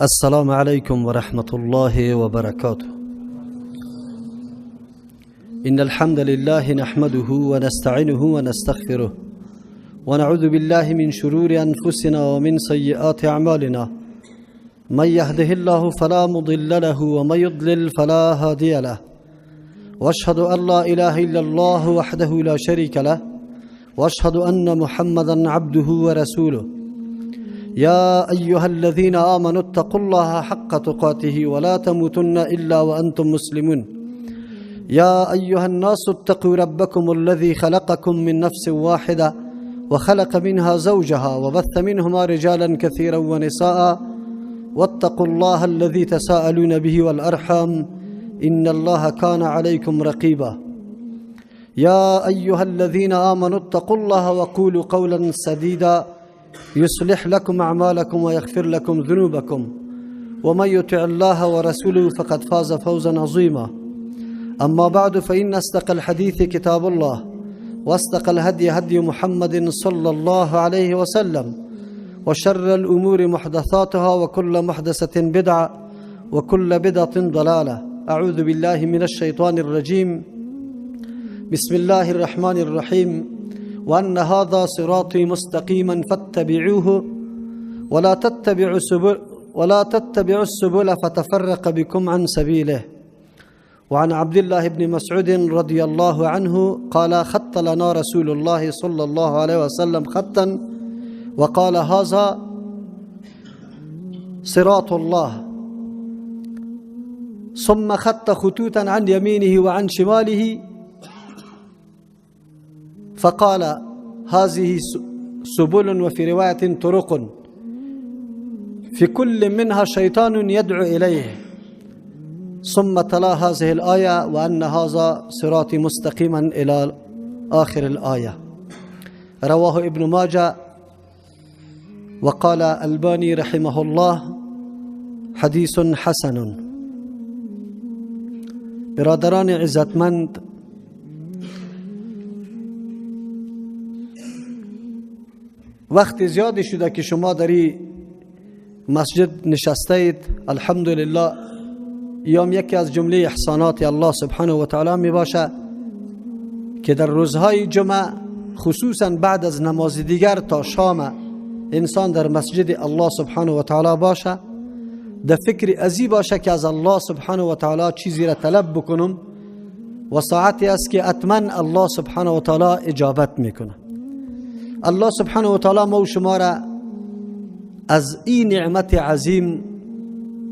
السلام عليكم ورحمة الله وبركاته. إن الحمد لله نحمده ونستعينه ونستغفره ونعوذ بالله من شرور أنفسنا ومن سيئات أعمالنا. من يهده الله فلا مضل له ومن يضلل فلا هادي له، واشهد أن لا إله إلا الله وحده لا شريك له، واشهد أن محمدا عبده ورسوله. يا أيها الذين آمنوا اتقوا الله حق تقاته ولا تموتن إلا وأنتم مسلمون. يا أيها الناس اتقوا ربكم الذي خلقكم من نفس واحدة وخلق منها زوجها وبث منهما رجالا كثيرا ونساء، واتقوا الله الذي تساءلون به والأرحام إن الله كان عليكم رقيبا. يا أيها الذين آمنوا اتقوا الله وقولوا قولا سديدا يصلح لكم أعمالكم ويغفر لكم ذنوبكم، ومن يطع الله ورسوله فقد فاز فوزا عظيما. أما بعد، فإن أصدق الحديث كتاب الله، واصدق الهدي هدي محمد صلى الله عليه وسلم، وشر الأمور محدثاتها وكل محدثة بدعة وكل بدعة ضلالة. أعوذ بالله من الشيطان الرجيم. بسم الله الرحمن الرحيم. وأن هذا صراطي مستقيما فاتبعوه ولا تتبعوا السبل فتفرق بكم عن سبيله. وعن عبد الله بن مسعود رضي الله عنه قال: خط لنا رسول الله صلى الله عليه وسلم خطا وقال: هذا صراط الله، ثم خط خطوطا عن يمينه وعن شماله فقال: هذه سبل، وفي رواية طرق، في كل منها شيطان يدعو إليه. ثم تلا هذه الآية: وأن هذا صراطي مستقيما إلى آخر الآية. رواه ابن ماجه، وقال الباني رحمه الله: حديث حسن. برادران عزتمند، وقت زیادی شده که شما در این مسجد نشسته اید. الحمدلله یوم یکی از جمله احسانات الله سبحانه و تعالی می باشه که در روزهای جمعه خصوصا بعد از نماز دیگر تا شام انسان در مسجد الله سبحانه و تعالی باشه، در فکر ازی باشه که از الله سبحانه و تعالی چیزی را طلب بکنم و ساعتی است که حتما الله سبحانه و تعالی اجابت میکنه. الله سبحانه و تعالی ما و شما را از این نعمت عظیم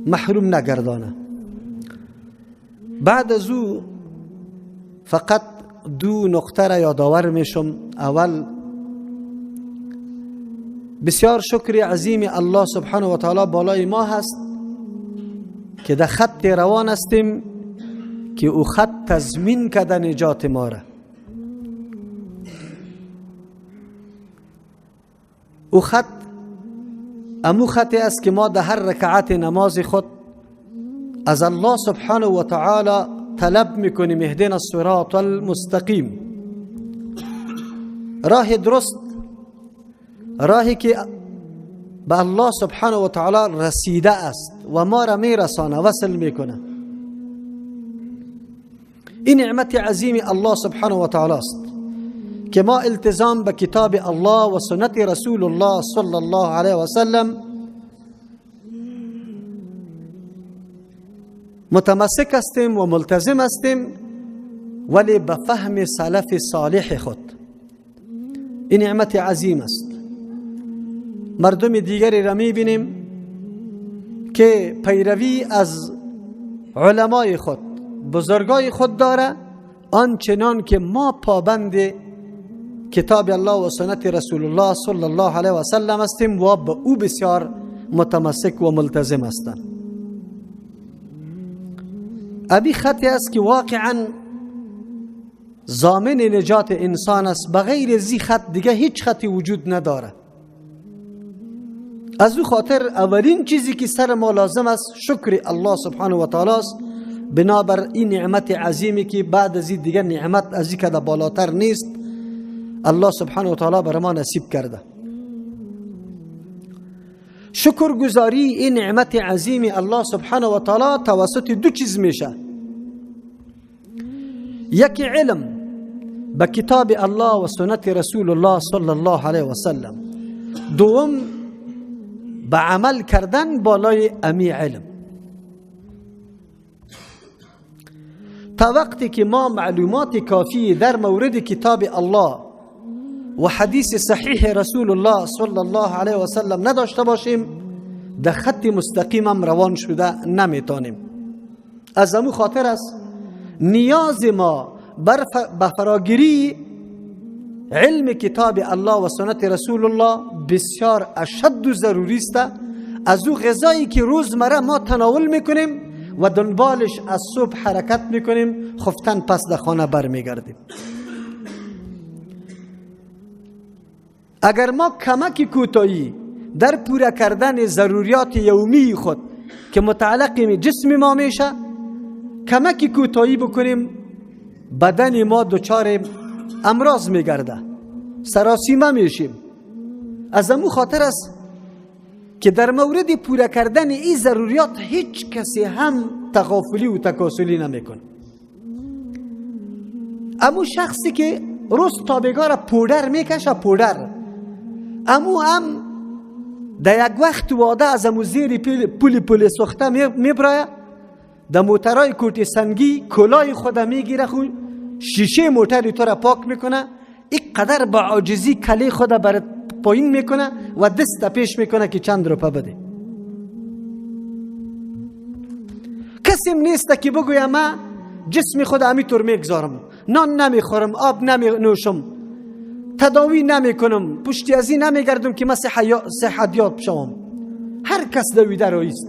محروم نگردانه. بعد از او فقط دو نقطه را یادآور میشم. اول، بسیار شکر عظیم الله سبحانه و تعالی بالای ما هست که در خط روان هستیم که او خط تضمین کرده نجات ما را. او خط امو خطی است که ما در هر رکعت نماز خود از الله سبحانه و تعالی طلب میکنیم: اهدنا الصراط المستقیم. راه درست، راهی که به الله سبحانه و تعالی رسیده است و ما را میرسانه، وصل میکنه. این نعمت عظیم الله سبحانه و تعالی است که ما التزام به کتاب الله و سنت رسول الله صلی الله علیه و سلم متمسک هستیم و ملتزم هستیم، ولی به فهم سلف صالح خود. این نعمت عظیم است. مردم دیگری را میبینیم که پیروی از علمای خود، بزرگای خود داره، آنچنان که ما پابند کتاب الله و سنت رسول الله صلی الله علیه و سلم هستیم و به او بسیار متمسک و ملتزم هستند. ابی خطی است که واقعا ضامن نجات انسان است. بغیر زی خط دیگه هیچ خطی وجود نداره. از او خاطر اولین چیزی که سر ما لازم است شکر الله سبحانه و تعالی است، بنابر این نعمت عظیمی که بعد از این دیگه نعمت از این که بالاتر نیست الله سبحانه و تعالی بر ما نصیب کرده. شکرگزاری این نعمت عظیم الله سبحانه و تعالی توسط دو چیز میشه. یکی علم به کتاب الله و سنت رسول الله صلی الله علیه و سلم، دوم به عمل کردن بالای امی علم. تا وقتی که ما معلومات کافی در مورد کتاب الله و حدیث صحیح رسول الله صلی الله علیه و سلم نداشته باشیم، در خط مستقیم هم روان شده نمیتونیم. از همون خاطر است نیاز ما به فراگیری علم کتاب الله و سنت رسول الله بسیار اشد و ضروری است. از او غذایی که روزمره ما تناول میکنیم و دنبالش از صبح حرکت میکنیم، خفتن پس در خانه برمیگردیم. اگر ما کمک کوتاهی در پورا کردن ضروریات یومی خود که متعلق به جسم ما میشه کمک کوتاهی بکنیم، بدن ما دچار امراض میگرده، سراسیمه میشیم. از همون خاطر است که در مورد پورا کردن این ضروریات هیچ کسی هم تغافلی و تکاسلی نمیکنه. امو شخصی که روز تابگار پودر میکشه، پودر امو هم در یک وقت واده از امو زیر پول سخته میبرایه، در موترهای کوتی سنگی کلای خود میگیره، خود شیشه موتری تو را پاک میکنه، این قدر با عاجزی کلی خود بر پایین میکنه و دست پیش میکنه که چند روپه بده. کسی نیست که بگویم من جسم خود همینطور میگذارم، نان نمیخورم، آب نمینوشم، تداوی نمیکنم، پشتی از این نمیگردم که من صحتیاب شوم. هر کس دویده رویست.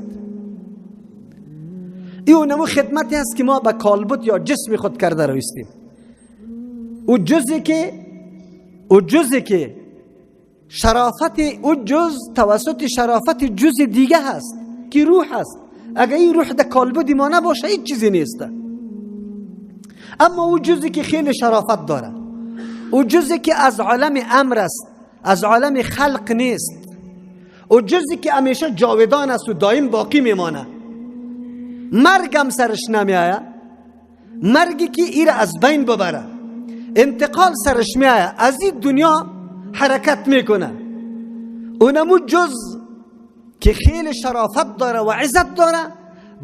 این نمو خدمتی است که ما به کالبد یا جسم خود کرده رویستیم. او جزی که شرافت او جز توسط شرافت جز دیگه هست که روح هست. اگر این روح در کالبد ما نباشه هیچ چیزی نیست. اما او جزی که خیلی شرافت داره، او جزی که از عالم امر است، از عالم خلق نیست، او جزی که همیشه جاودان است و دائم باقی میمانه، مرگم سرش نمیآید، مرگی که ایره از بین ببره، انتقال سرش میآید، از این دنیا حرکت میکنه. اونمو جز که خیلی شرافت داره و عزت داره،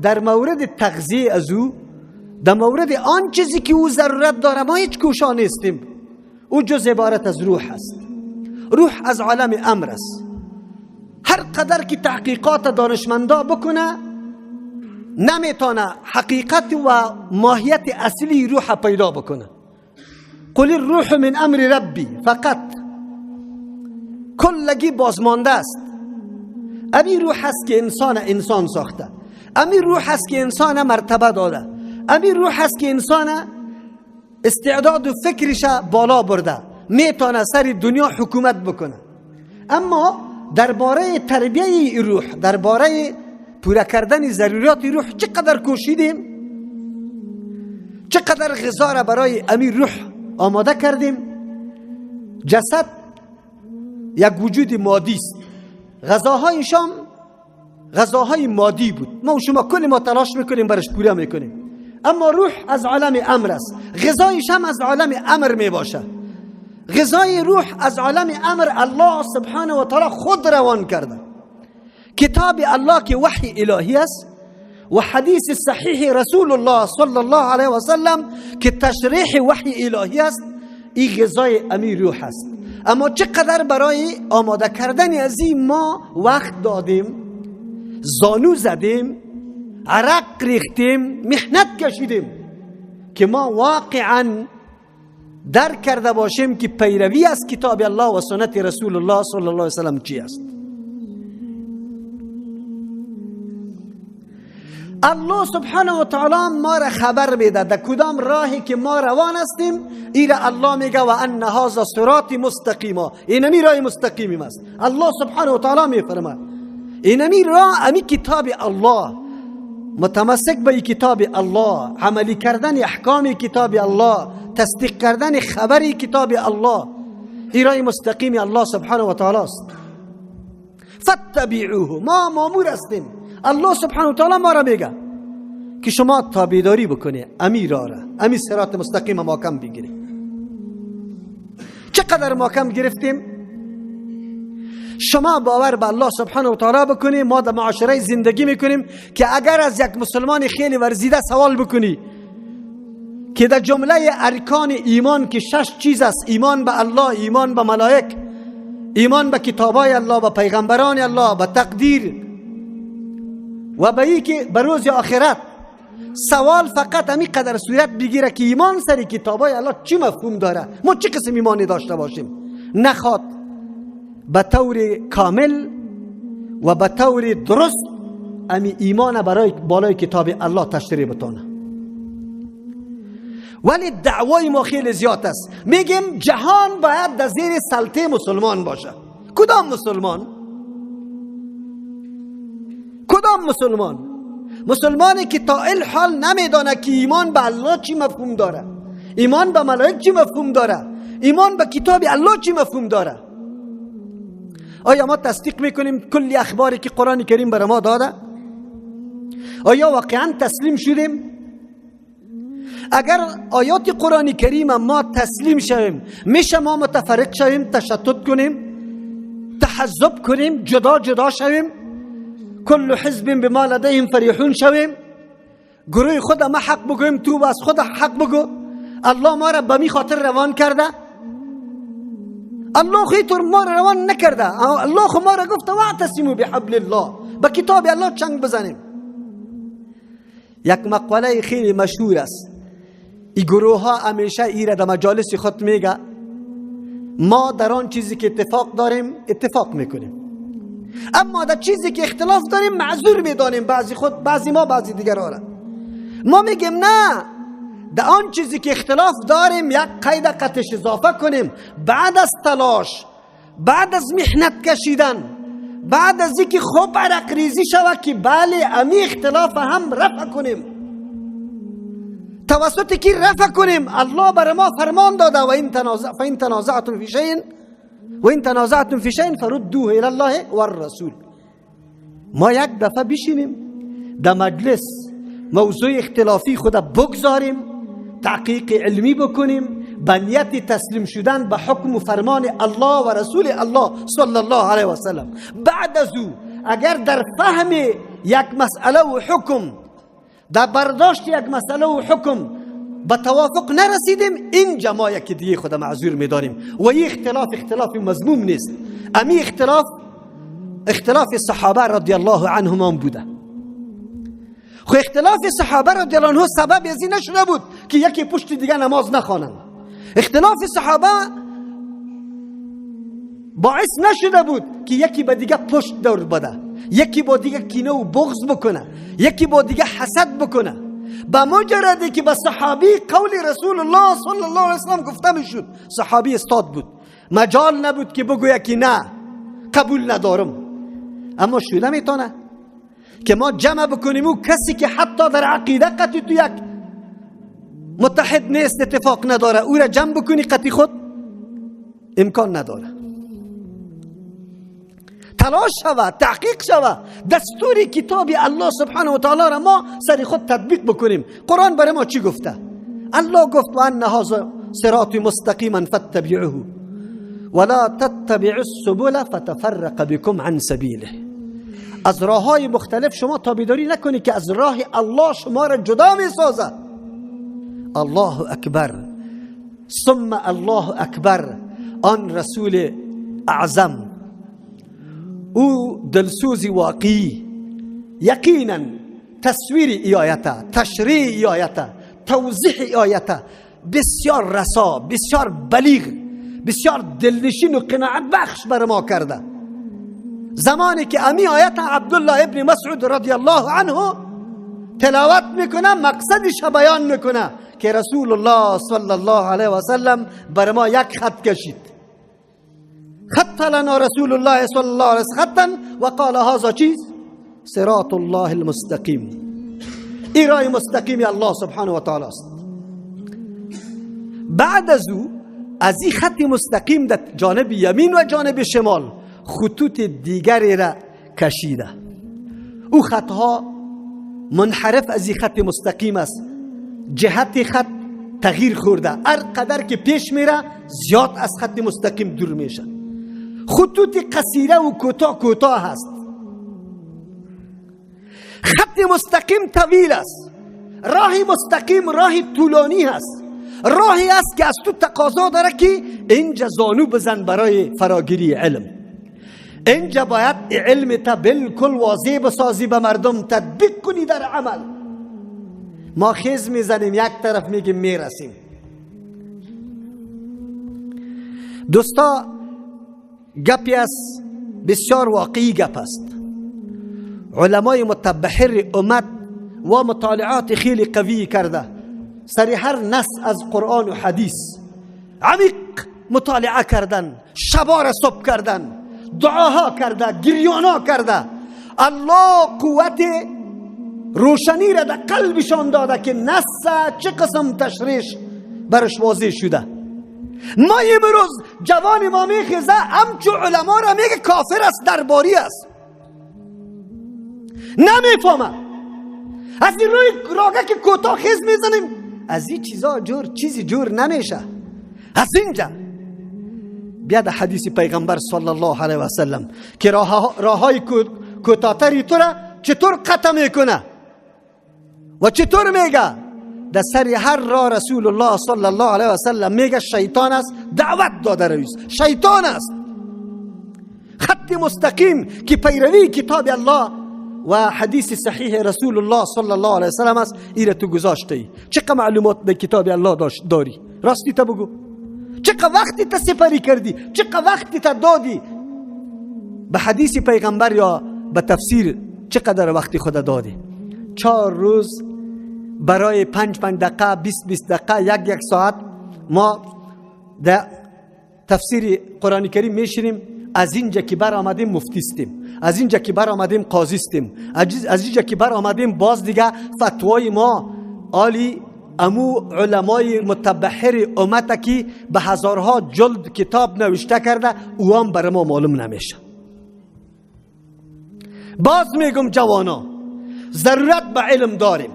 در مورد تغذیه از او، در مورد آن چیزی که او ضرورت داره ما هیچ کوشا نیستیم. او جز عبارت از روح است. روح از عالم امر است. هر قدر که تحقیقات دانشمندا بکنه نمیتونه حقیقت و ماهیت اصلی روح پیدا بکنه. قل الروح من امر ربی، فقط کلگی بازمانده است. امی روح هست که انسان ساخته، امی روح هست که انسان مرتبه داده، امی روح هست که انسان استعداد و فکرش بالا برده، میتونه سر دنیا حکومت بکنه. اما درباره تربیه روح، درباره پورا کردن ضروریات روح چقدر کوشیدیم، چقدر غذا را برای امی روح آماده کردیم. جسد یک وجود مادی است، غذاهای شام غذاهای مادی بود، ما و شما کلی ما تلاش میکنیم برش پورا میکنیم. اما روح از عالم امر است، غذایش هم از عالم امر میباشه. غذای روح از عالم امر الله سبحانه و تعالی خود روان کرده. کتاب الله که وحی الهی است و حدیث صحیح رسول الله صلی الله علیه و سلم که تشریح وحی الهی است، این غذای امی روح است. اما چقدر برای آماده کردن از این ما وقت دادیم، زانو زدیم، عرق ریختیم، محنت کشیدیم که ما واقعا درک کرده باشیم که پیروی از کتاب الله و سنت رسول الله صلی الله علیه و سلم چی است. الله سبحانه و تعالی ما را خبر میده در کدام راهی که ما روان هستیم. ایره الله میگه و ان هذا صراط مستقیما، اینمی راه مستقیمی است. الله سبحانه و تعالی میفرماید اینمی راه، امی کتاب الله، متمسک به کتاب الله، عملی کردن احکام کتاب الله، تصدیق کردن خبری کتاب الله، این راه مستقیمی الله سبحانه و تعالی است. فاتبعوه، ما مامور هستیم. الله سبحانه و تعالی ما را میگه که شما تابعداری بکنی امیر آره، امی صراط مستقیم محکم بگیری. چقدر محکم گرفتیم؟ شما باور به الله سبحانه و تعالی بکنی، ما در معاشره زندگی میکنیم که اگر از یک مسلمان خیلی ورزیده سوال بکنی که در جمله ارکان ایمان که 6 چیز است، ایمان به الله، ایمان به ملائک، ایمان به کتابای الله، به پیغمبران الله، به تقدیر و به این که به روز آخرت، سوال فقط همین قدر صورت بگیره که ایمان سری کتابای الله چی مفهوم داره، ما چه قسم ایمانی داشته باشیم. نخواد به طور کامل و به طور درست امی ایمان برای بالای کتاب الله تشریح بتونه. ولی دعوای ما خیلی زیاد است. میگیم جهان باید در زیر سلطه مسلمان باشه. کدام مسلمان؟ کدام مسلمان؟ مسلمانی که تا الحال نمیدانه که ایمان به الله چی مفهوم داره، ایمان به ملائک چی مفهوم داره، ایمان به کتاب الله چی مفهوم داره. آیا ما تصدیق میکنیم کلی اخباری که قرآن کریم بر ما داده؟ آیا واقعا تسلیم شدیم؟ اگر آیات قرآن کریم ما تسلیم شویم، میشه ما متفرق شویم، تشتت کنیم، تحزب کنیم، جدا جدا شویم، کل حزب بما لدیهم فریحون شویم، گروه خود ما حق بگویم، تو از خود حق بگو. الله ما را به می خاطر روان کرده؟ الله خیلی طور ما را روان نکرده. الله خود ما را گفت واعتصموا بحبل الله، با کتاب الله چنگ بزنیم. یک مقوله خیلی مشهور است، این گروه ها همیشه ایره در مجالس خود میگه ما در آن چیزی که اتفاق داریم اتفاق میکنیم، اما در چیزی که اختلاف داریم معذور میدانیم، بعضی ما بعضی دیگر آره. ما میگیم نه، در آن چیزی که اختلاف داریم یک قید قطعش اضافه کنیم، بعد از تلاش، بعد از محنت کشیدن، بعد از اینکه خوب عرق ریزی شود که بله امی اختلاف هم رفع کنیم، توسط کی رفع کنیم؟ الله بر ما فرمان داده و این تنازعتم فی شیء فردوه الی الله و الرسول. ما یک دفعه بشینیم در مجلس موضوع اختلافی خود بگذاریم، تحقیق علمی بکنیم، به نیت تسلیم شدن به حکم و فرمان الله و رسول الله صلی الله علیه و سلم. بعد از او اگر در فهم یک مسئله و حکم، در برداشت یک مسئله و حکم به توافق نرسیدیم، اینجا ما یکی دیگه خود معذور میداریم و این اختلاف مذموم نیست. امی اختلاف صحابه رضی الله عنهم بوده. خو اختلاف صحابه رضی الله عنهم سبب از این نشده بود که یکی پشت دیگه نماز نخوانند. اختلاف صحابه باعث نشده بود که یکی به دیگه پشت دور بده، یکی با دیگه کینه و بغض بکنه، یکی با دیگه حسد بکنه. با مجردی که به صحابی قول رسول الله صلی الله علیه وسلم گفته میشد، صحابی استاد بود، مجال نبود که بگویه که نه قبول ندارم. اما شده میتونه که ما جمع بکنیم و کسی که حتی در عقیده قطعی تو یک متحد نیست، اتفاق نداره، او را جمع بکنی قطعی خود امکان نداره. تلاش شوه، تحقیق شوه، دستور کتاب الله سبحانه و تعالی را ما سر خود تطبیق بکنیم. قرآن برای ما چی گفته؟ الله گفت و ان هذا صراط مستقیما فاتبعوه ولا تتبعوا السبل فتفرق بكم عن سبیله. از راه های مختلف شما تابعداری نکنی که از راه الله شما را جدا می سازد. الله اکبر ثم الله اکبر. آن رسول اعظم، او دلسوزی واقعی، یقینا تصویر ای آیت، تشریح ای آیت، توضیح ای آیت بسیار رسا، بسیار بلیغ، بسیار دلنشین و قناعت بخش بر ما کرده. زمانی که امی آیت عبدالله ابن مسعود رضی الله عنه تلاوت میکنه، مقصدش بیان میکنه که رسول الله صلی الله علیه و سلم بر ما یک خط کشید. خط لنا رسول الله صلی الله علیه و خطا و قال هذا چیز صراط الله المستقیم. این راه مستقیم الله سبحانه و تعالی است. بعد از او از این خط مستقیم در جانب یمین و جانب شمال خطوط دیگری را کشیده. او خطها منحرف از این خط مستقیم است. جهت خط تغییر خورده، هر قدر که پیش میره زیاد از خط مستقیم دور میشه. خطوط قصیره و کوتاه هست. خط مستقیم طویل است، راه مستقیم راه طولانی هست. راهی است که از تو تقاضا داره که اینجا زانو بزن برای فراگیری علم. اینجا باید علم تا بالکل واضح بسازی، به مردم تطبیق کنی در عمل. ما خیز میزنیم یک طرف میگیم میرسیم. دوستا، گپی است بسیار واقعی گپ است. علمای متبحر امت و مطالعات خیلی قوی کرده سری هر نص از قرآن و حدیث عمیق مطالعه کردن، شبا را صبح کردن، دعاها کرده، گریانا کرده. الله قوت روشنی را در قلبشان داده که نص چه قسم تشریش برش واضح شده. ما امروز جوان ما میخیزه همچو علما را میگه کافر است، درباری است، نمیفهمه. از این روی راگه که کوتاه خیز میزنیم، از این چیزا چیزی جور نمیشه. از اینجا بیاد حدیث پیغمبر صلی الله علیه و سلم که راههای کوتاه‌تری تو را چطور قطع میکنه و چطور میگه. در سر هر راه رسول الله صلی الله علیه و سلم میگه شیطان است، دعوت داده رویست، شیطان است. خط مستقیم که پیروی کتاب الله و حدیث صحیح رسول الله صلی الله علیه و سلم است، ایره تو گذاشته. چقدر معلومات در کتاب الله داری؟ راستی تا بگو. چقدر وقتی تا سپری کردی؟ چقدر وقتی تا دادی به حدیث پیغمبر یا به تفسیر؟ چقدر وقتی خود دادی؟ 4 روز برای 5 دقیقه، 20 دقیقه، یک ساعت ما در تفسیر قرآن کریم میشینیم. از اینجا که بر آمدیم مفتیستیم، از اینجا که بر آمدیم قاضیستیم، از اینجا که بر آمدیم باز دیگه فتوای ما عالی امو علمای متبحر امت که به هزارها جلد کتاب نوشته کرده او هم بر ما معلوم نمیشه. باز میگم جوانا، ضرورت به علم داریم.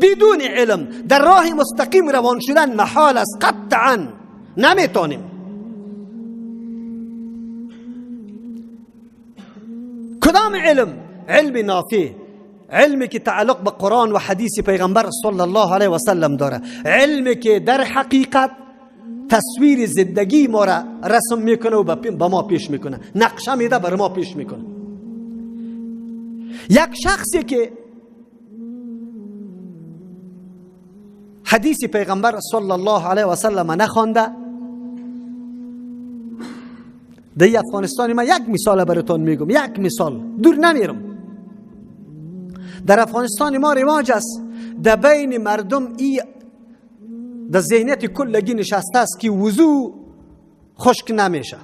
بدون علم در راه مستقیم روان شدن محال است، قطعا نمیتونیم. کدام علم؟ علم نافع، علمی که تعلق به قرآن و حدیث پیغمبر صلی الله علیه و سلم داره، علمی که در حقیقت تصویر زندگی ما را رسم میکنه و به ما پیش میکنه، نقشه میده بر ما پیش میکنه. یک شخصی که حدیث پیغمبر صلی الله علیه و سلم نخوانده، در افغانستان ما یک مثال براتون میگم، یک مثال دور نمیرم. در افغانستان ما رواج است در بین مردم در ذهنیت کلگی نشسته است که وضو خشک نمیشه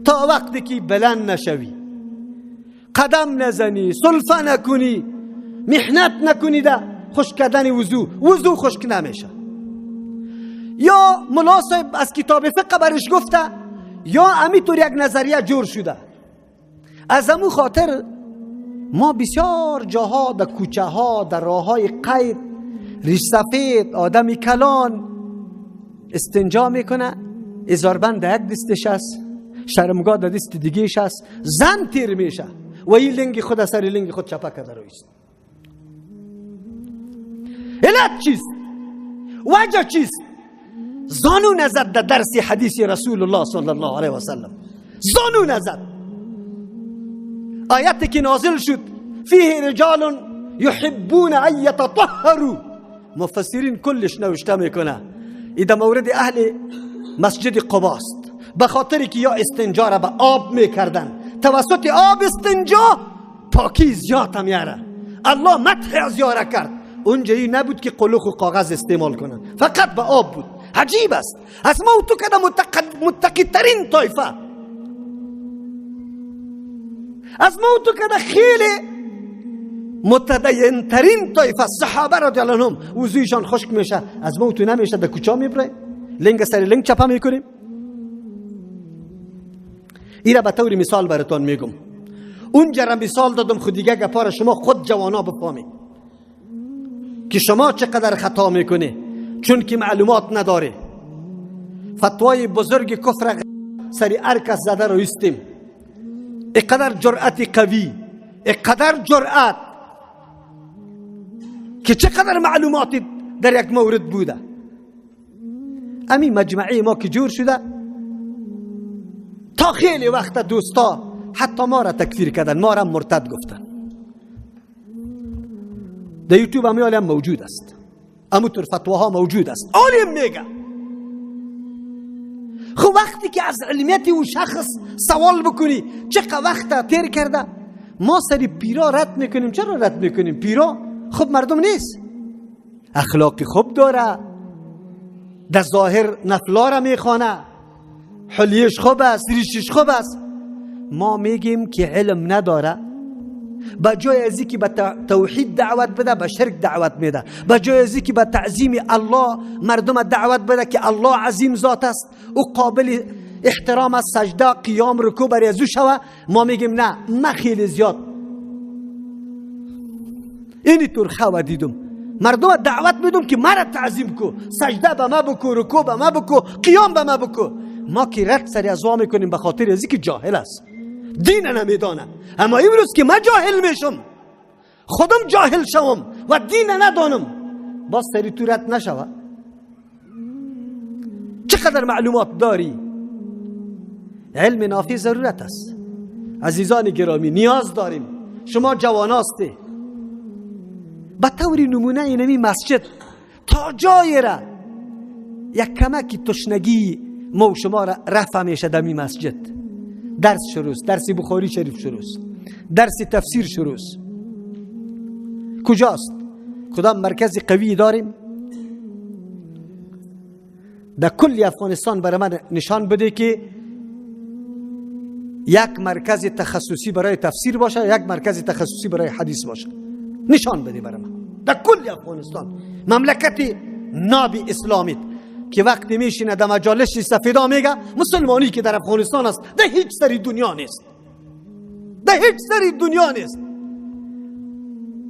تا وقتی که بلند نشوی، قدم نزنی، سلفه نکنی، محنت نکنی در خشک کردن وضو خشک نمیشه. یا مناسب از کتاب فقه برش گفته یا همینطور یک نظریه جور شده. از همون خاطر ما بسیار جاها در کوچه ها، در راه های قید، ریش سفید، آدمی کلان استنجا میکنه، ازاربند در یک دستش است، شرمگاه در دست دیگهش است، زن تیر میشه و این لنگ خود سر لنگ خود چپا کرده رویست. علت چیست؟ وجه چیست؟ زانو نزد در درس حدیث رسول الله صلی الله علیه و سلم، زانو نزد. آیتی که نازل شد فیه رجال یحبون ان یتطهروا، مفسرین کلش نوشته میکنه این در مورد اهل مسجد قبا است، به خاطری که یا استنجا را به آب میکردن، توسط آب استنجا پاکی زیاد میاره. الله مدح از یاره کرد، اونجایی نبود که قلوخ و کاغذ استعمال کنن، فقط به آب بود. عجیب است. از ما تو کده متقی ترین طایفه، از ما تو کده خیلی متدین ترین طایفه، صحابه رضی الله عنهم وضویشان خشک میشه، از ما تو نمیشه، در کوچه میبره، لنگ سر لنگ چپا میکنیم. ایره به طور مثال براتون میگم. اونجا را مثال دادم، خود دیگه گپار شما خود جوانا بفهمید که شما چقدر خطا میکنی چون که معلومات نداره. فتوای بزرگ کفر سری هر کس زده رو استیم. اقدر جرأت قوی، اقدر جرأت که چقدر معلوماتی در یک مورد بوده. امی مجمعی ما که جور شده تا خیلی وقت دوستا حتی ما را تکفیر کردن، ما را مرتد گفتن. در یوتیوب همی عالم موجود است، همونطور فتواها موجود است، عالم میگه. خب وقتی که از علمیت اون شخص سوال بکنی چقدر وقت تیر کرده، ما سری پیرا رد میکنیم. چرا رد میکنیم؟ پیرا خب مردم نیست، اخلاقی خوب داره، در ظاهر نفلا را میخوانه، حلیش خوب است، ریشش خوب است. ما میگیم که علم نداره، با جای ازی که به توحید دعوت بده به شرک دعوت میده، با جای ازی که به تعظیم الله مردم دعوت بده که الله عظیم ذات است، او قابل احترام است، سجده قیام رکوع برای ازو شوه. ما میگیم نه، ما خیلی زیاد اینی طور خواه دیدم مردم دعوت میدم که مرا تعظیم کو، سجده به ما بکو، رکوع به ما بکو، قیام به ما بکو. ما که رد سری ازوا میکنیم به خاطر ازی که جاهل است، دین نمیدانه. اما امروز که من جاهل میشم، خودم جاهل شوم و دین ندانم، باز سری تو رد نشوه. چقدر معلومات داری؟ علم نافی ضرورت است. عزیزان گرامی نیاز داریم. شما جواناستی، به طور نمونه اینمی مسجد تا جای را یک کمکی تشنگی ما و شما را رفع میشه. دمی مسجد درس شروع است، درس بخاری شریف شروع است، درس تفسیر شروع است. کجاست؟ کدام مرکز قوی داریم؟ در کل افغانستان برای من نشان بده که یک مرکز تخصصی برای تفسیر باشه، یک مرکز تخصصی برای حدیث باشه. نشان بده برای من در کل افغانستان، مملکت نابی اسلامیت که وقتی میشینه در مجالس سفیدا میگه مسلمانی که در افغانستان است در هیچ سری دنیا نیست، در هیچ سری دنیا نیست.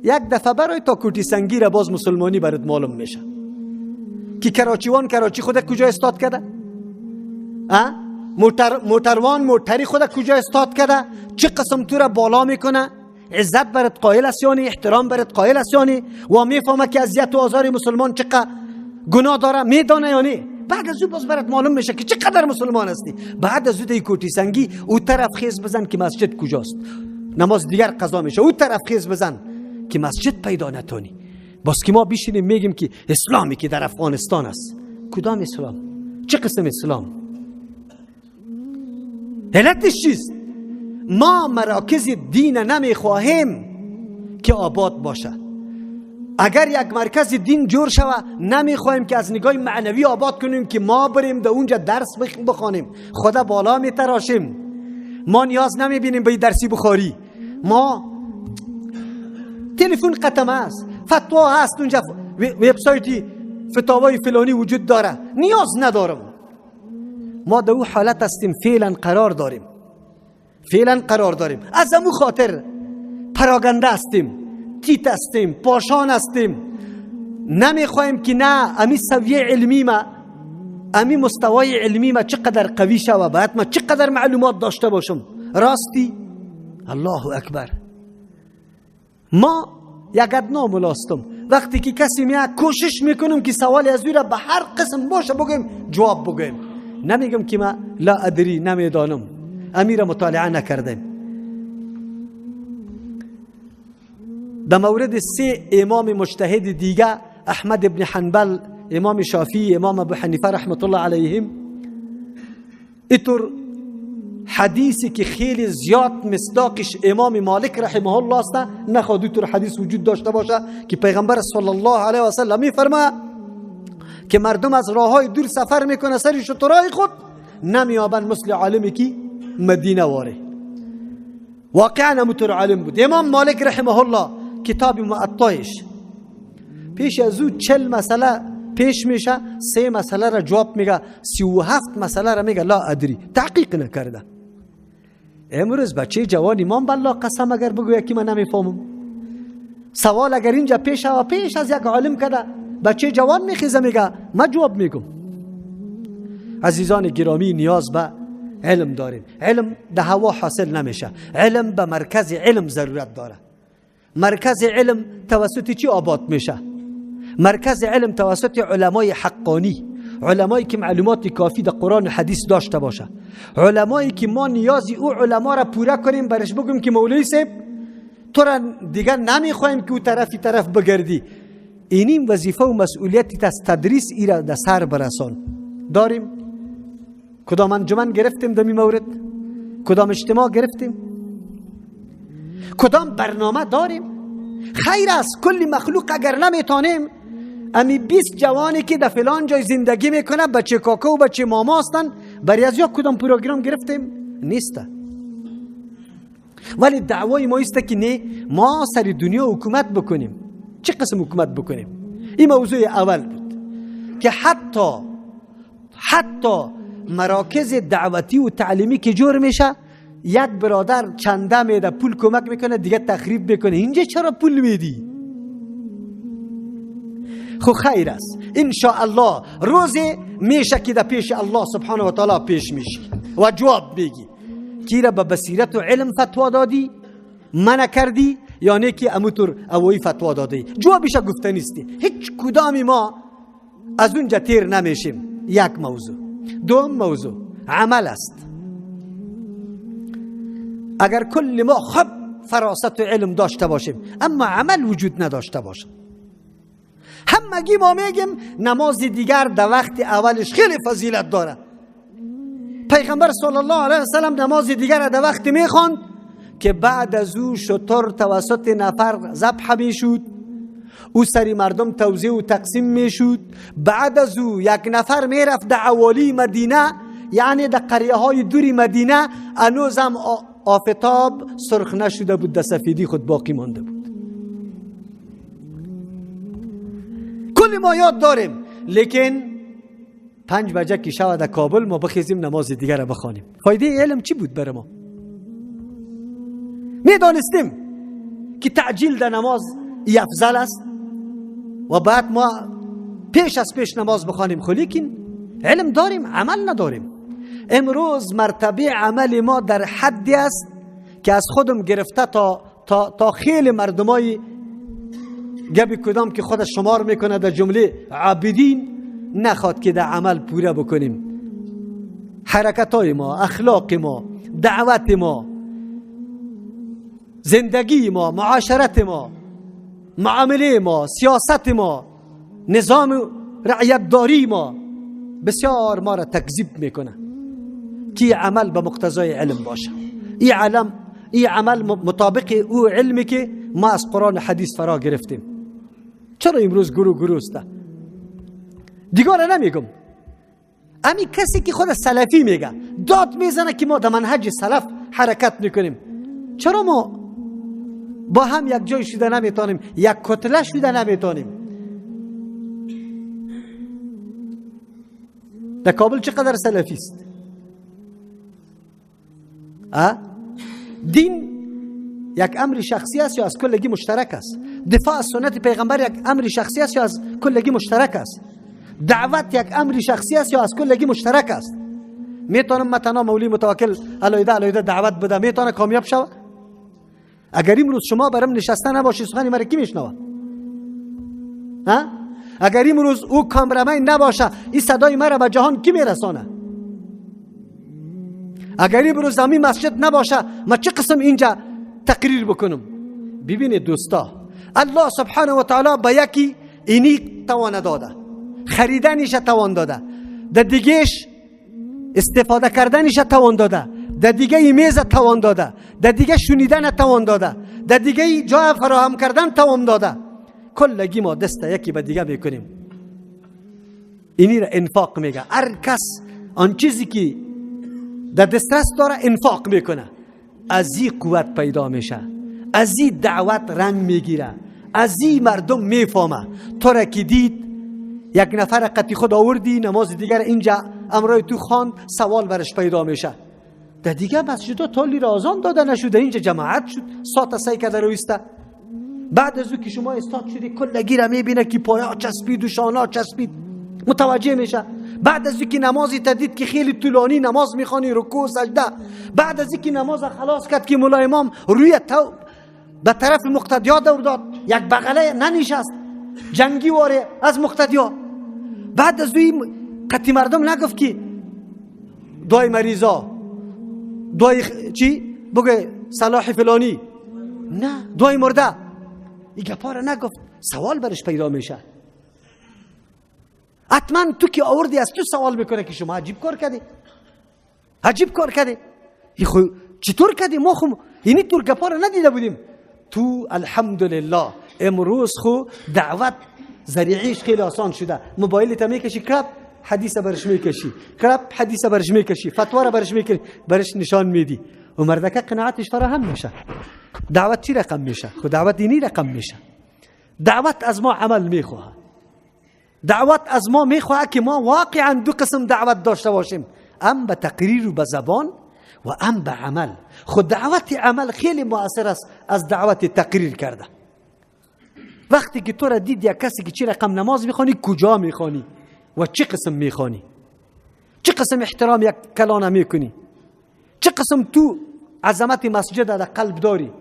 یک دفعه برای تا کوتی سنگی را باز مسلمانی برات معلوم میشه که کراچی خود کجا استاد کرده، موتری خود کجا استاد کرده، چه قسم تو را بالا میکنه، عزت برات قائل است یعنی، احترام برات قائل است یعنی، و میفهمه که اذیت و آزار مسلمان چقدر گناه داره میدانه یعنی. بعد از او باز برات معلوم میشه که چقدر مسلمان هستی. بعد از او دی کوتی سنگی او طرف خیز بزن که مسجد کجاست، نماز دیگر قضا میشه. او طرف خیز بزن که مسجد پیدا نتونی. باز که ما بیشینیم میگیم که اسلامی که در افغانستان است. کدام اسلام؟ چه قسم اسلام؟ علتش چیست؟ ما مراکز دین نمیخواهیم که آباد باشه. اگر یک مرکز دین جور شوه نمیخواهیم که از نگاه معنوی آباد کنیم که ما بریم در اونجا درس بخوانیم، خدا بالا میتراشیم. ما نیاز نمیبینیم به درسی بخاری. ما تلفن قطمه است، فتوا هست اونجا، وبسایتی فتاوای فلانی وجود داره، نیاز ندارم. ما در اون حالت هستیم، فعلا قرار داریم. از امو خاطر پراگنده هستیم، تیت هستیم، پاشان هستیم. نمیخوایم که نه امی سویه علمی ما، امی مستوای علمی ما چقدر قوی شوه، باید ما چقدر معلومات داشته باشم. راستی الله اکبر، ما یک ادنا ملاستم وقتی که کسی میاد کوشش میکنم که سوال از او را به هر قسم باشه بگیم جواب بگیم. نمیگم که ما لا ادری، نمیدانم، امیر مطالعه نکردیم. در مورد 3 امام مجتهد دیگه، احمد ابن حنبل، امام شافعی، امام ابو حنیفه رحمت الله علیهم، اینطور حدیثی که خیلی زیاد مصداقش امام مالک رحمه الله است، نخواد اینطور حدیث وجود داشته باشه که پیغمبر صلی الله علیه و سلم میفرماید که مردم از راههای دور سفر میکنه، سر شترهای خود نمیابن مثل عالمی که مدینه واره. واقعا همونطور عالم بود. امام مالک رحمه الله کتاب معطایش پیش از او 40 مسئله پیش میشه، 3 مسئله را جواب میگه، 37 مسئله را میگه لا ادری، تحقیق نکرده. امروز بچه جوانی من بالله قسم اگر بگوید که من نمیفهمم، سوال اگر اینجا پیش از یک عالم کده بچه جوان میخیزه میگه من جواب میگم. عزیزان گرامی، نیاز به علم داریم. علم ده هوا حاصل نمیشه، علم به مرکز علم ضرورت داره. مرکز علم توسط چی آباد میشه؟ مرکز علم توسط علمای حقانی، علمایی که معلومات کافی در قرآن و حدیث داشته باشه، علمایی که ما نیازی او علما را پوره کنیم، برش بگیم که مولوی صاحب تو را دیگر نمیخوایم که او طرف بگردی. اینیم وظیفه و مسئولیتی از تدریس ایرا در سر برسان. داریم؟ کدام انجمن گرفتیم دمی مورد؟ کدام اجتماع گرفتیم؟ کدام برنامه داریم؟ خیر است کلی مخلوق اگر نمیتانیم، امی 20 جوانی که در فلان جای زندگی میکنه بچه کاکا و بچه ماما هستن، برای از یا کدام پروگرام گرفتیم؟ نیسته. ولی دعوای ما است که نه، ما سر دنیا حکومت بکنیم. چه قسم حکومت بکنیم؟ این موضوع اول بود که حتی مراکز دعوتی و تعلیمی که جور میشه، یک برادر چنده میده پول کمک میکنه دیگه تخریب میکنه. اینجا چرا پول میدی؟ خو خیر است ان شاء الله روزی میشه که در پیش الله سبحانه و تعالی پیش میشی و جواب میگی کی را به بصیرت و علم فتوا دادی، منع کردی یا نه که اموتر اوی فتوا دادی. جوابش گفته نیستی. هیچ کدامی ما از اونجا تیر نمیشیم. یک موضوع. دوم موضوع عمل است. اگر کل ما خب فراست و علم داشته باشیم اما عمل وجود نداشته باشه، همگی ما میگیم نماز دیگر در وقت اولش خیلی فضیلت داره. پیغمبر صلی الله علیه وسلم نماز دیگر در وقت میخواند که بعد از او شتر توسط نفر ذبح میشد، او سری مردم توزیع و تقسیم میشد. بعد از او یک نفر میرفت در اوالی مدینه، یعنی در قریه های دوری مدینه، هنوزم آفتاب سرخ نشده بود، در سفیدی خود باقی مانده بود. کل ما یاد داریم، لیکن 5 بجه که شود در کابل ما بخیزیم نماز دیگر را بخوانیم. فایده علم چی بود برای ما؟ میدانستیم که تعجیل در نماز افضل است و بعد ما پیش نماز بخوانیم. لیکن علم داریم، عمل نداریم. امروز مرتبه عمل ما در حدی است که از خودم گرفته تا خیلی مردمای گبی کدام که خودش شمار میکنه در جمله عابدین نخواد که در عمل پوره بکنیم. حرکتای ما، اخلاق ما، دعوت ما، زندگی ما، معاشرت ما، معامله ما، سیاست ما، نظام رعیت داری ما بسیار ما را تکذیب میکنه که عمل به مقتضای علم باشه. این عمل مطابق او علمی که ما از قرآن حدیث فرا گرفتیم. چرا امروز گروه است؟ دیگر نمیگم. امی کسی که خود سلفی میگه داد میزنه که ما در منهج سلف حرکت میکنیم. چرا ما با هم یک جای شده نمیتونیم، یک کتله شده نمیتونیم؟ در کابل چقدر سلفی است؟ دین یک امر شخصی است یا از کلگی مشترک است؟ دفاع از سنت پیغمبر یک امر شخصی است یا از کلگی مشترک است؟ دعوت یک امر شخصی است یا از کلگی مشترک است؟ میتونم مثلا مولی متوکل علیده دعوت بده، میتونه کامیاب شود؟ اگر امروز شما برام نشسته نباشی سخنی مرا کی میشنوه؟ اگر امروز او کامرمن نباشه این صدای مرا به جهان کی میرسانه؟ اگر امروز همین مسجد نباشه ما چه قسم اینجا تقریر بکنم؟ ببینید دوستا، الله سبحانه و تعالی به یکی اینی توان داده، خریدنش توان داده، در دیگهش استفاده کردنش توان داده، در دیگه میز توان داده، در دیگه شنیدن توان داده، در دیگه جای فراهم کردن توان داده. کلگی ما دست یکی به دیگه میکنیم. اینی را انفاق میگه. هر کس آن چیزی که در دسترس داره انفاق میکنه، از این قوت پیدا میشه، از این دعوت رنگ میگیره، از این مردم میفهمه. تو را که دید یک نفر قطی خود آوردی نماز دیگر اینجا امرای تو خواند، سوال برش پیدا میشه. در دیگه مسجد تا لیر آزان داده نشده، اینجا جماعت شد ساعت 3 کرده رویسته. بعد از او که شما استاد شدی کلگی را میبینه که پایا چسبید و شانا چسبید، متوجه میشه. بعد از اینکه نمازی تدید که خیلی طولانی نماز میخوانی، رکوع سجده، بعد از اینکه نماز خلاص کرد که مولا امام روی به طرف مقتدیا دور داد، یک بغله ننشست جنگی واره از مقتدیا. بعد از این قطعی مردم نگفت که دعای مریضا، دعای چی بگه صلاح فلانی، نه دعای مرده، این گپا را نگفت. سوال برش پیدا میشه. حتما تو که آوردی از تو سوال میکنه که شما عجیب کار کردی، عجیب کار کردی، چطور کردی؟ ما خو اینی طور گپا را ندیده بودیم. تو الحمدلله امروز خو دعوت ذریعیش خیلی آسان شده. موبایلت میکشی کرب حدیث برش میکشی، کرب حدیث برش میکشی، فتوا را برش میکشی، برش نشان میدی و مردکه قناعتش فراهم میشه. دعوت چی رقم میشه؟ خود دعوت دینی رقم میشه. دعوت از ما عمل میخواه. دعوت از ما میخواه که ما واقعا دو قسم دعوت داشته باشیم، ام به تقریر و به زبان و ام به عمل. خود دعوت عمل خیلی مؤثر است از دعوت تقریر کرده. وقتی که تو را دید یک کسی که چی رقم نماز میخوانی، کجا میخوانی و چه قسم میخوانی، چه قسم احترام یک کلانه میکنی، چه قسم تو عظمت مسجد در قلب داری.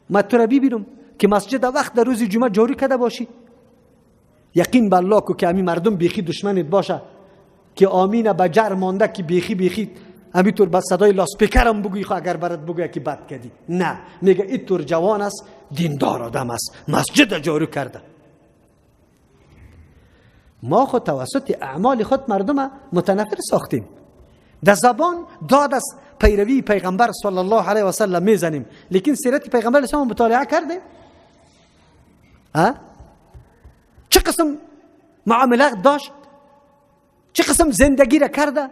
ما تو را ببینم که مسجد وقت در روز جمعه جاری کرده باشی، یقین بالله که همین مردم بیخی دشمنت باشه که آمین بجر مانده که بیخی همینطور با صدای لاسپیکرم بگویی خو اگر برات بگویی که بد کردی. نه، میگه اینطور جوان است، دیندار آدم است، مسجد جاری کرده. ما خود توسط اعمال خود مردم متنفر ساختیم. در زبان داد از پیروی پیغمبر صلی الله علیه و سلم میزنیم، لیکن سیرت پیغمبر اسلام مطالعه کرده؟ چه قسم معاملات داشت؟ چه قسم زندگی را کرده؟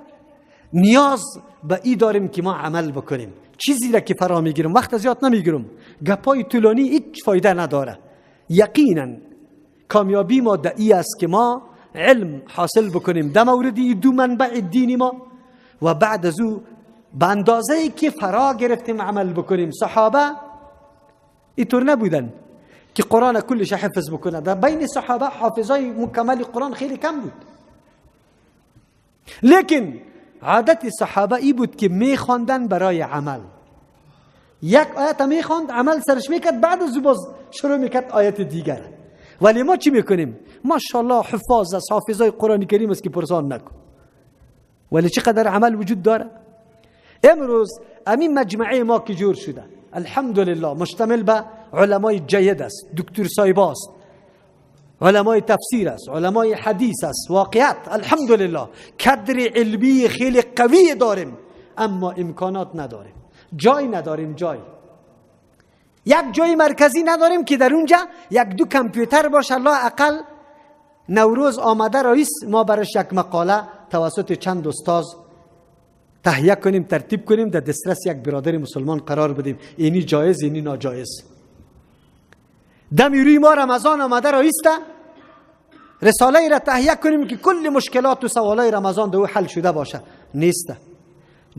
نیاز به ای داریم که ما عمل بکنیم. چیزی را که فرا میگیرم، وقت زیاد نمیگیرم، گپای طولانی هیچ فایده نداره. یقینا کامیابی ما در ای است که ما علم حاصل بکنیم در مورد دو منبع دینی ما و بعد از او به اندازه‌ای که فرا گرفتیم عمل بکنیم. صحابه اینطور نبودن که قرآن کلش حفظ بکنه. در بین صحابه حافظای مکمل قرآن خیلی کم بود، لیکن عادت صحابه ای بود که میخواندن برای عمل. یک آیت میخواند، عمل سرش میکرد، بعد از باز شروع میکرد آیت دیگر. ولی ما چی میکنیم؟ ماشاءالله حفاظ از حافظای قرآن کریم است که پرسان نکن، ولی چقدر عمل وجود داره. امروز امین مجمعه ما که جور شده الحمدلله مشتمل به علمای جید است، دکتر صایباست، علمای تفسیر است، علمای حدیث است. واقعیت الحمدلله کادر علمی خیلی قوی داریم، اما امکانات نداریم، جای نداریم. یک جای مرکزی نداریم که در اونجا یک دو کامپیوتر باشه. الله اقل نوروز آمده رئیس ما برش یک مقاله توسط چند استاد تهیه کنیم، ترتیب کنیم، در دسترس یک برادر مسلمان قرار بدیم. اینی جایز، اینی ناجایز. دمیروی ما رمضان آمده رئیسته، رساله ای را تهیه کنیم که کل مشکلات و سوالای رمضان دو حل شده باشه. نیست،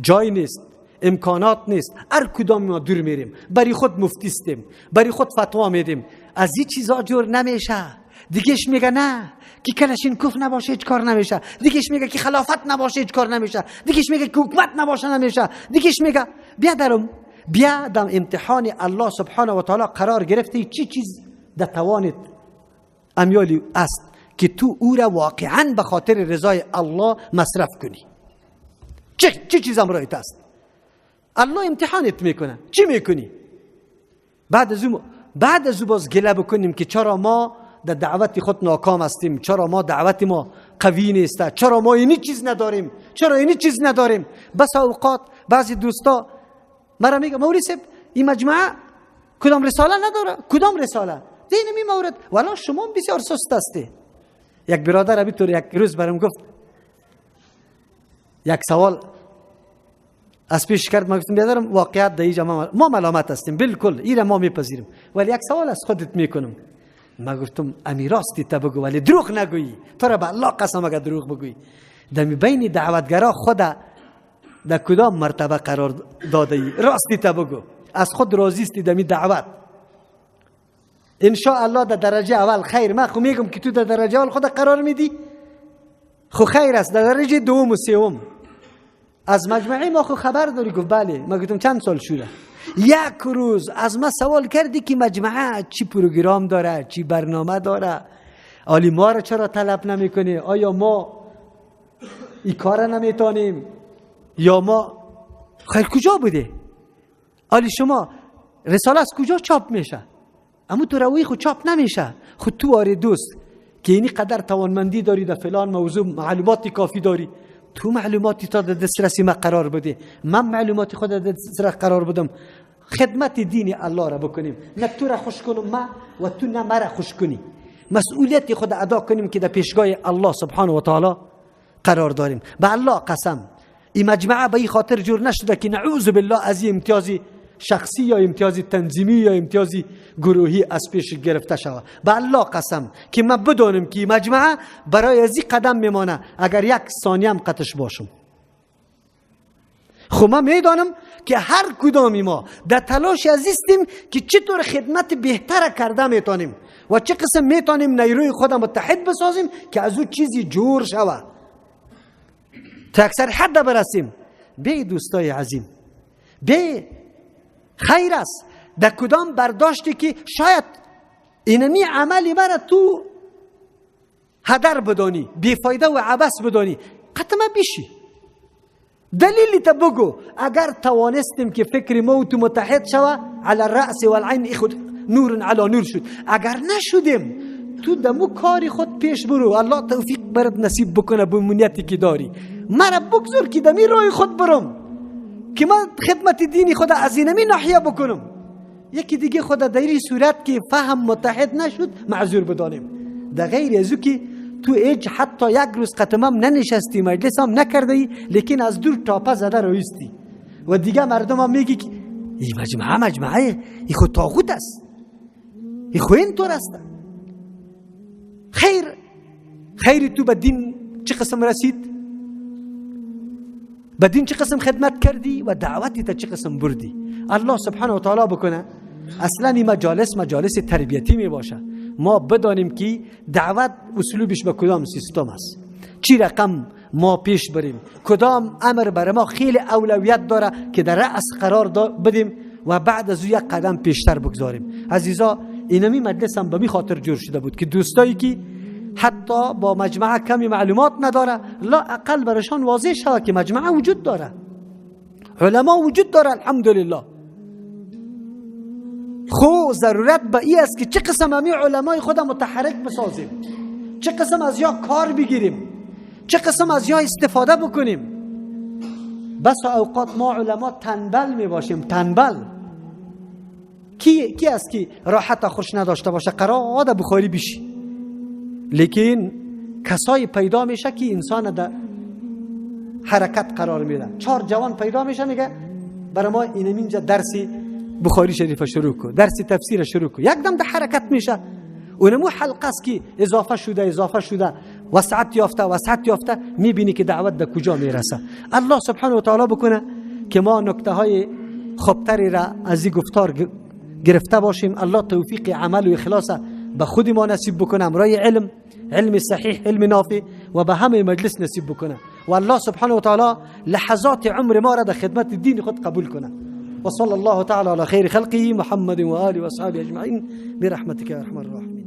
جای نیست، امکانات نیست. هر کدام ما دور میریم، بری خود مفتیستیم، بری خود فتوا میدیم. از این چیزا جور نمیشه. دیگهش میگه نه که کلاشینکوف نباشه هیچ کار نمیشه، دیگهش میگه که خلافت نباشه هیچ کار نمیشه، دیگهش میگه که حکومت نباشه نمیشه، دیگهش میگه بیا در امتحان الله سبحانه و تعالی قرار گرفتی. چی چیز در توانت امیالی است که تو او را واقعا به خاطر رضای الله مصرف کنی؟ چی چیز امرایت است؟ الله امتحانت میکنه، چی میکنی؟ بعد از باز گله بکنیم که چرا ما در دعوت خود ناکام هستیم، چرا ما دعوت ما قوی نیست، چرا ما اینی چیز نداریم، چرا اینی چیز نداریم. بس اوقات بعضی دوستا مرا میگه مولوی صاحب این مجموعه کدام رساله نداره، کدام رساله دین می مورد، والا شما بسیار سست هستی. یک برادر ابی طور یک روز برام گفت، یک سوال از پیش کرد، ما گفتم بیادرم واقعیت در اینجا ما ملامت هستیم، بالکل این ما میپذیریم، ولی یک سوال از خودت میکنم. ما گفتم امی راستی تا بگو ولی دروغ نگویی، تو را به الله قسم اگر دروغ بگویی. در بین دعوتگرا خود در کدام مرتبه قرار داده ای؟ راستی تا بگو. از خود راضیستی در می دعوت؟ ان شاء الله در درجه اول خیر. من خو میگم که تو در درجه اول خود قرار میدی، خو خیر است. در درجه دوم و سوم از مجمعه ما خو خبر داری؟ گفت بله. ما گفتم چند سال شده؟ یک روز از ما سوال کردی که مجمعه چی پروگرام داره، چی برنامه داره، آلی ما را چرا طلب نمیکنی؟ آیا ما این کار نمیتونیم؟ یا ما خیر کجا بوده؟ آلی شما رساله از کجا چاپ میشه؟ اما تو روی خود چاپ نمیشه. خود تو آره دوست که اینی قدر توانمندی داری در فلان موضوع، معلوماتی کافی داری، تو معلوماتی تا در دسترسی ما قرار بده، من معلوماتی خود در دسترسی قرار بدم، خدمت دین الله را بکنیم، نه تو را خوش کنم ما و تو نه مرا خوش کنی. مسئولیت خود ادا کنیم که در پیشگاه الله سبحانه و تعالی قرار داریم. به الله قسم این مجمعه به این خاطر جور نشده که نعوذ بالله از این امتیازی شخصی یا امتیازی تنظیمی یا امتیازی گروهی از پیش گرفته شود. به الله قسم که من بدانم که مجموعه برای از این قدم میمانه اگر یک ثانیه هم قطعش باشم. خب من میدانم که هر کدامی ما در تلاش عزیزیم که چطور خدمت بهتر کرده میتونیم و چه قسم میتونیم نیروی خودم متحد بسازیم که از اون چیزی جور شود تا اکثر حد برسیم. به دوستای عظیم، به خیر است در کدام برداشتی که شاید اینمی عملی برای تو هدر بدانی، بیفایده و عبس بدانی، قطمه بشی. دلیلی تا بگو. اگر توانستیم که فکر ما و تو متحد شوه علی الرأس والعین خود نور علی نور شد. اگر نشدیم تو دمو کاری خود پیش برو. الله توفیق برد نصیب بکنه به منیتی که داری. مرا بگذار که دمی رای خود برم که من خدمت دینی خود از اینمی ناحیه بکنم. یکی دیگه خود در این صورت که فهم متحد نشد معذور بدانیم. در غیر ازو که تو ایج حتی یک روز قطمم ننشستی، مجلس هم نکردی، لیکن از دور تاپه زده رویستی و دیگه مردم هم میگی که این مجمعه این خود طاغوت است، این خود اینطور است. خیر تو به دین چه قسم رسید؟ به دین چه قسم خدمت کردی و دعوتی تا چه قسم بردی؟ الله سبحانه و تعالی بکنه اصلا این مجالس تربیتی می باشه. ما بدانیم که دعوت اسلوبش به کدام سیستم است، چی رقم ما پیش بریم، کدام امر برای ما خیلی اولویت داره که در رأس قرار بدیم و بعد از یک قدم پیشتر بگذاریم. عزیزا اینمی مجلس هم به می خاطر جور شده بود که دوستایی که حتی با مجموعه کمی معلومات نداره لا اقل برشان واضح شود که مجموعه وجود داره، علما وجود داره. الحمدلله. خو ضرورت به این است که چه قسم همی علمای خودم متحرک بسازیم، چه قسم از یا کار بگیریم، چه قسم از یا استفاده بکنیم. بس اوقات ما علما تنبل می باشیم. تنبل کی است که راحت خوش نداشته باشه قرار بخاری بشی، لیکن کسای پیدا میشه که انسان در حرکت قرار میده. 4 جوان پیدا میشه میگه برای ما اینجا درسی بخاری شریف شروع کن، درسی تفسیر شروع کن، یک دم در حرکت میشه. اونمو حلقه است که اضافه شده وسعت یافته میبینی که دعوت در کجا میرسه. الله سبحانه و تعالی بکنه که ما نکته های خوبتری را از این گفتار گرفته باشیم. الله توفیق عمل و اخلاص به خود ما نصیب بکنه، امرای علم صحیح، علم نافع و به همه مجلس نصیب بکنه و الله سبحانه و تعالی لحظات عمر ما را در خدمت دین خود قبول کنه. و صلی الله تعالی علی خیر خلقه محمد و آله و اصحابه اجمعین برحمتک یا ارحم الراحمین.